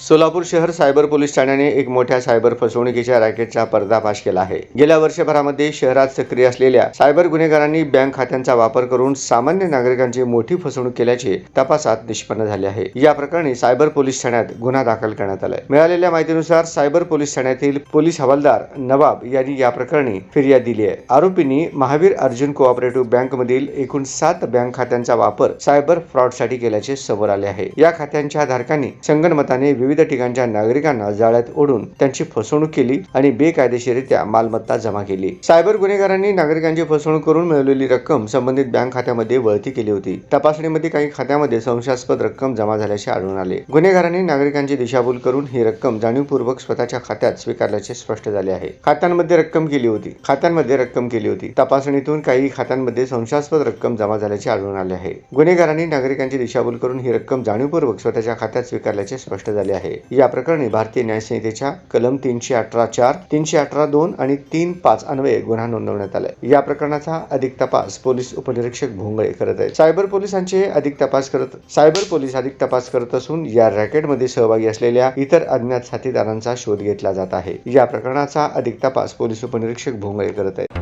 सोलापूर शहर cyber police ठाण्याने एक मोठ्या सायबर फसवणुकीच्या रॅकेटचा पर्दाफाश केला आहे। गेल्या वर्षभरामध्ये शहरात सक्रिय असलेल्या सायबर गुन्हेगारांनी बँक खात्यांचा वापर करून सामान्य नागरिकांची मोठी फसवणूक केल्याचे तपासात निष्पन्न झाले आहे। या प्रकरणी सायबर पोलीस ठाण्यात गुन्हा दाखल करण्यात आलाय। मिळालेल्या माहितीनुसार सायबर पोलीस ठाण्यातील पोलीस हवालदार नवाब यांनी या प्रकरणी फिर्याद दिली आहे। आरोपींनी महावीर अर्जुन कोऑपरेटिव्ह बँक मधील एकूण 7 बँक खात्यांचा वापर सायबर फ्रॉडसाठी केल्याचे समोर आले आहे। या खात्यांच्या धारकांनी संगनमताने विविध ठिकाणच्या नागरिकांना जाळ्यात ओढून त्यांची फसवणूक केली आणि बेकायदेशीररित्या मालमत्ता जमा केली। सायबर गुन्हेगारांनी नागरिकांची फसवणूक करून मिळवलेली रक्कम संबंधित बँक खात्यामध्ये वळती केली होती। तपासणीमध्ये काही खात्यामध्ये संशयास्पद रक्कम जमा झाल्याचे आढळून आले। गुन्हेगारांनी नागरिकांची दिशाभूल करून ही रक्कम जाणीवपूर्वक स्वतःच्या खात्यात स्वीकारल्याचे स्पष्ट झाले आहे। खात्यांमध्ये रक्कम केली होती। तपासणीतून काही खात्यांमध्ये संशयास्पद रक्कम जमा झाल्याचे आढळून आले आहे। गुन्हेगारांनी नागरिकांची दिशाभूल करून ही रक्कम जाणीवपूर्वक स्वतःच्या खात्यात स्वीकारल्याचे स्पष्ट झाले आहे। या प्रकरणी भारतीय न्याय संहितेच्या कलम 318(4), 318(2) आणि 3(5) अन्वये गुन्हा नोंदवण्यात आलाय। या प्रकरणाचा अधिक तपास पोलीस उपनिरीक्षक भोंगळे करत आहेत। सायबर पोलीस अधिक तपास करत असून या रॅकेटमध्ये सहभागी असलेल्या इतर अज्ञात साथीदारांचा शोध घेतला जात आहे। या प्रकरणाचा अधिक तपास पोलीस उपनिरीक्षक भोंगळे करत आहेत।